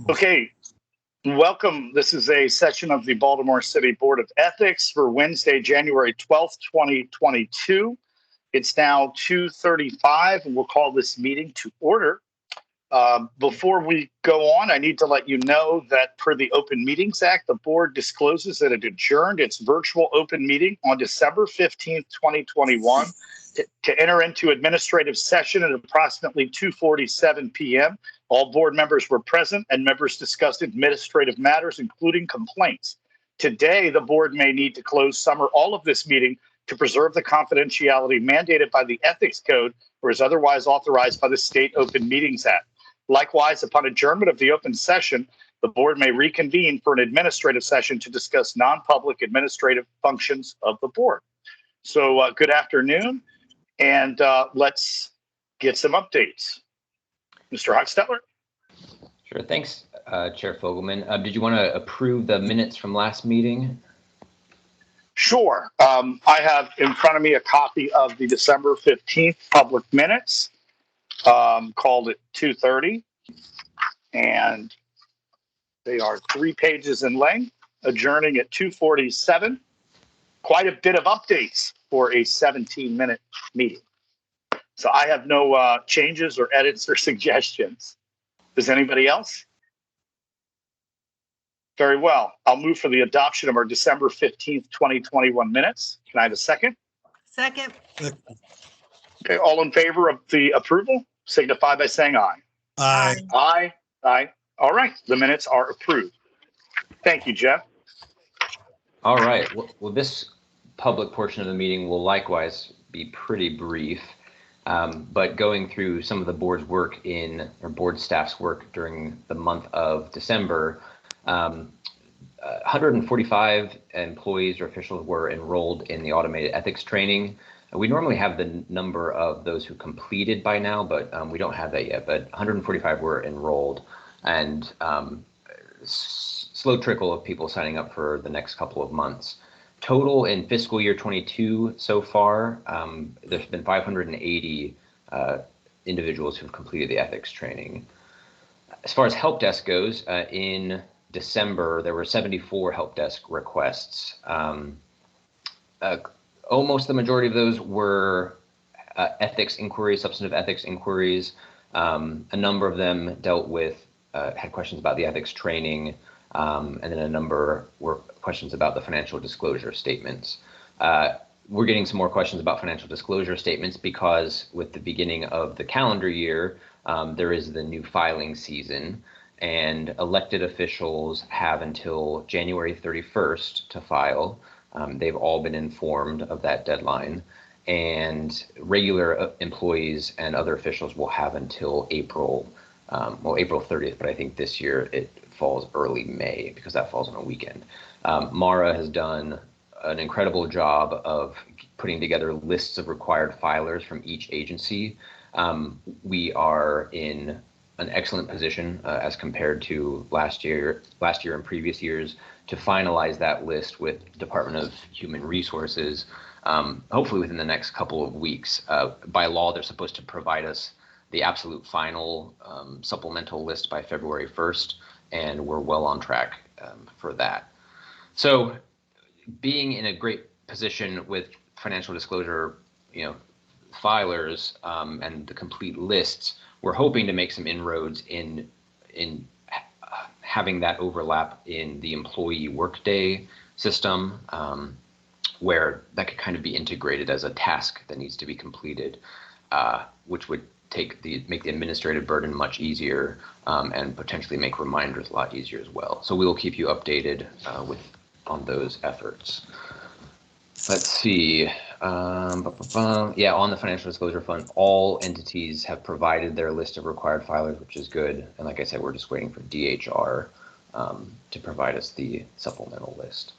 Okay, welcome. This is a session of the Baltimore City Board of Ethics for Wednesday, January 12th, 2022. It's now 2:35 and we'll call this meeting to order. Before we go on, I need to let you know that per the Open Meetings Act, the board discloses that it adjourned its virtual open meeting on December 15th, 2021 to enter into administrative session at approximately 2:47 p.m. All board members were present and members discussed administrative matters, including complaints. Today, the board may need to close some or all of this meeting to preserve the confidentiality mandated by the Ethics Code or is otherwise authorized by the State Open Meetings Act. Likewise, upon adjournment of the open session, the board may reconvene for an administrative session to discuss non-public administrative functions of the board. So good afternoon, and let's get some updates. Mr. Hochstetler? Sure, thanks, Chair Fogelman. Did you want to approve the minutes from last meeting? Sure. I have in front of me a copy of the December 15th public minutes. Called at 2:30, and they are 3 pages in length, adjourning at 2:47. Quite a bit of updates for a 17-minute meeting. So I have no changes or edits or suggestions. Does anybody else? Very well. I'll move for the adoption of our December 15th, 2021 minutes. Can I have a second? Second. Okay, all in favor of the approval, signify by saying aye. Aye. Aye. Aye. All right, the minutes are approved. Thank you, Jeff. All right. Well, this public portion of the meeting will likewise be pretty brief, but going through some of the board's work or board staff's work during the month of December, 145 employees or officials were enrolled in the automated ethics training. We normally have the number of those who completed by now, but we don't have that yet. But 145 were enrolled, and slow trickle of people signing up for the next couple of months. Total in fiscal year 22 so far, there's been 580 individuals who've completed the ethics training. As far as help desk goes, in December, there were 74 help desk requests. Almost the majority of those were ethics inquiries, substantive ethics inquiries. A number of them dealt with, had questions about the ethics training, and then a number were questions about the financial disclosure statements. We're getting some more questions about financial disclosure statements because with the beginning of the calendar year, there is the new filing season, and elected officials have until January 31st to file. They've all been informed of that deadline, and regular employees and other officials will have until April 30th, but I think this year it falls early May because that falls on a weekend. Mara has done an incredible job of putting together lists of required filers from each agency. We are in an excellent position as compared to last year and previous years to finalize that list with Department of Human Resources, hopefully within the next couple of weeks. By law, they're supposed to provide us the absolute final supplemental list by February 1st, and we're well on track for that. So being in a great position with financial disclosure, filers and the complete lists, we're hoping to make some inroads in having that overlap in the employee workday system, where that could kind of be integrated as a task that needs to be completed, which would make the administrative burden much easier and potentially make reminders a lot easier as well. So we will keep you updated on those efforts. Let's see. Yeah, on the financial disclosure fund, all entities have provided their list of required filers, which is good. And like I said, we're just waiting for DHR to provide us the supplemental list.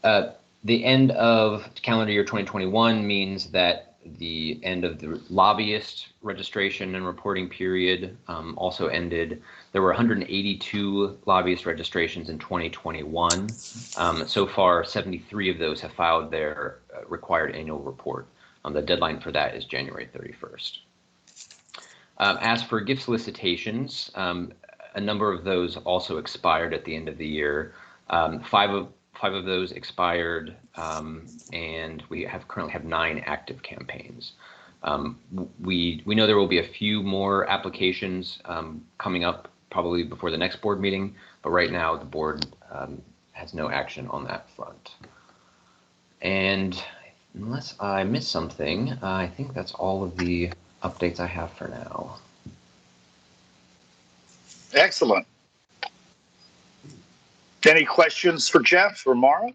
The end of calendar year 2021 means that the end of the lobbyist registration and reporting period also ended. There were 182 lobbyist registrations in 2021. So far, 73 of those have filed their required annual report. The deadline for that is January 31st. As for gift solicitations, a number of those also expired at the end of the year. Five of those expired, and we currently have 9 active campaigns. We know there will be a few more applications coming up probably before the next board meeting, but right now the board has no action on that front. And unless I missed something, I think that's all of the updates I have for now. Excellent. Any questions for Jeff or Mara?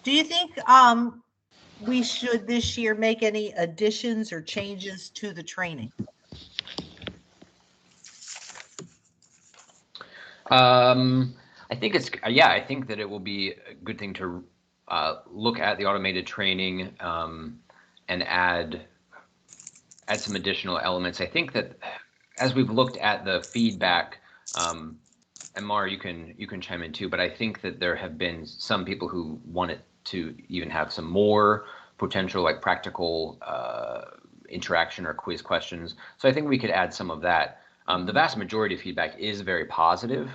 Do you think we should this year make any additions or changes to the training? I think I think that it will be a good thing to look at the automated training and add some additional elements. I think that as we've looked at the feedback, and Mara, you can chime in too, but I think that there have been some people who wanted to even have some more potential, like practical interaction or quiz questions. So I think we could add some of that. The vast majority of feedback is very positive.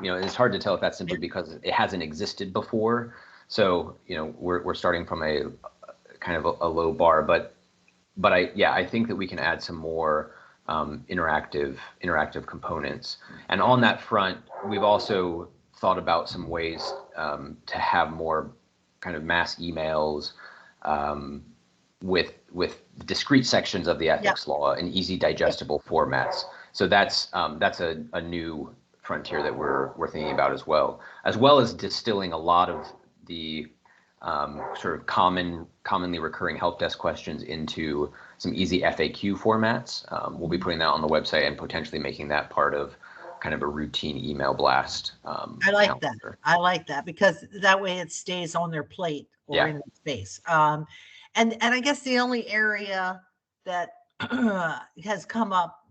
It's hard to tell if that's simply because it hasn't existed before. So, we're starting from a kind of a low bar, but I think that we can add some more interactive components. And on that front, we've also thought about some ways to have more kind of mass emails with discrete sections of the ethics law in easy digestible formats. So that's a new frontier that we're thinking about as well as distilling a lot of the sort of commonly recurring help desk questions into some easy FAQ formats. We'll be putting that on the website and potentially making that part of kind of a routine email blast. I like calendar. That. I like that because that way it stays on their plate or in their space. And I guess the only area that has come up,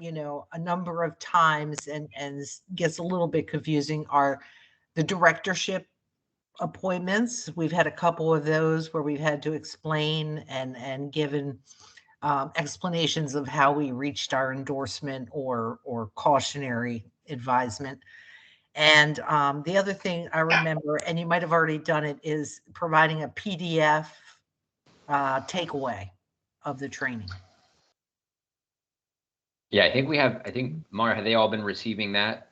a number of times and gets a little bit confusing are the directorship appointments. We've had a couple of those where we've had to explain and given explanations of how we reached our endorsement or cautionary advisement. And the other thing I remember, and you might have already done it, is providing a PDF takeaway of the training. Yeah, I think Mara, have they all been receiving that?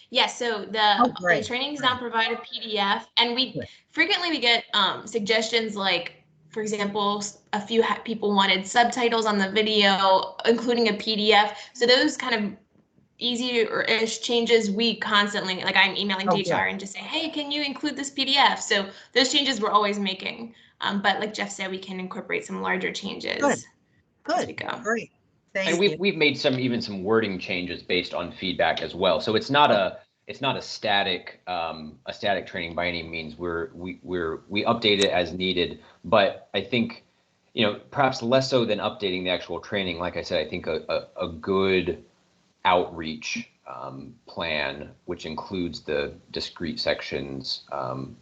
Yes, so the training is now provided PDF, and we frequently get suggestions like, for example, a few people wanted subtitles on the video, including a PDF. So those kind of easier-ish changes, we constantly, like I'm emailing DHR and just say, hey, can you include this PDF? So those changes we're always making. But like Jeff said, we can incorporate some larger changes. Good. As we go. Great. And we've made some wording changes based on feedback as well. So it's not a static training by any means. We update it as needed, but I think perhaps less so than updating the actual training. Like I said, I think a good outreach plan, which includes the discrete sections,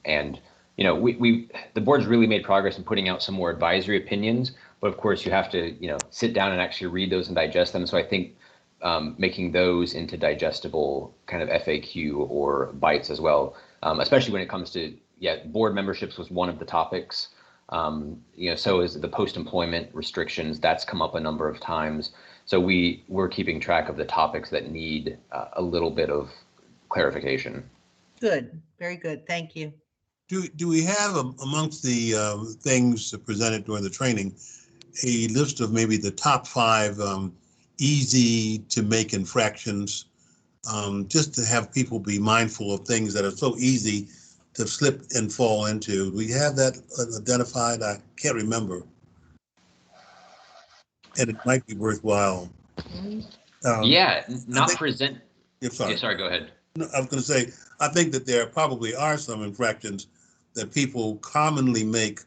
and the board's really made progress in putting out some more advisory opinions. But of course, you have to sit down and actually read those and digest them. So I think making those into digestible kind of FAQ or bites as well, especially when it comes to board memberships was one of the topics. So is the post-employment restrictions. That's come up a number of times. So we're keeping track of the topics that need a little bit of clarification. Good, very good. Thank you. Do we have amongst the things presented during the training a list of maybe the top 5 easy to make infractions, just to have people be mindful of things that are so easy to slip and fall into? Do we have that identified? I can't remember. And it might be worthwhile. Present. Sorry, go ahead. No, I was going to say, I think that there probably are some infractions that people commonly make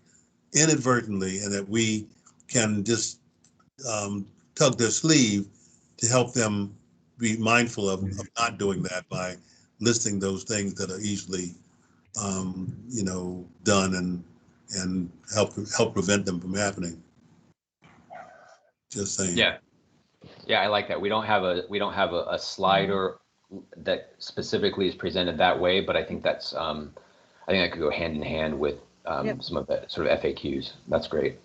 inadvertently, and that we can just tug their sleeve to help them be mindful of not doing that by listing those things that are easily, done and help prevent them from happening. Just saying. Yeah. Yeah, I like that. We don't have a slider that specifically is presented that way, but I think that's I think that could go hand in hand with some of the sort of FAQs. That's great.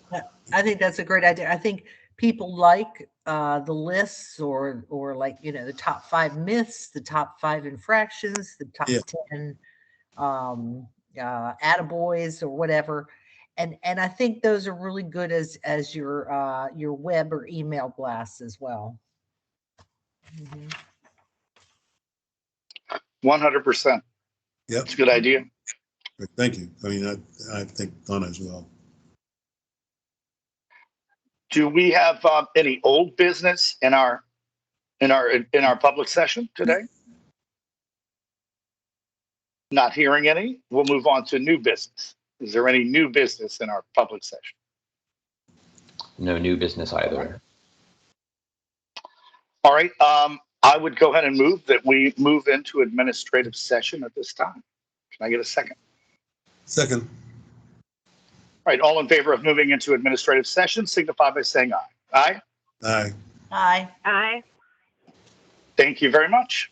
I think that's a great idea. I think people like the lists or like, you know, the top 5 myths, the top 5 infractions, the top 10 attaboys or whatever. And I think those are really good as your web or email blasts as well. 100%. Yep. It's a good idea. Thank you. I mean, I think Donna as well. Do we have any old business in our public session today? Not hearing any. We'll move on to new business. Is there any new business in our public session? No new business either. All right. I would go ahead and move that we move into administrative session at this time. Can I get a second? Second. All right. All in favor of moving into administrative session, signify by saying aye. Aye? Aye. Aye. Aye. Thank you very much.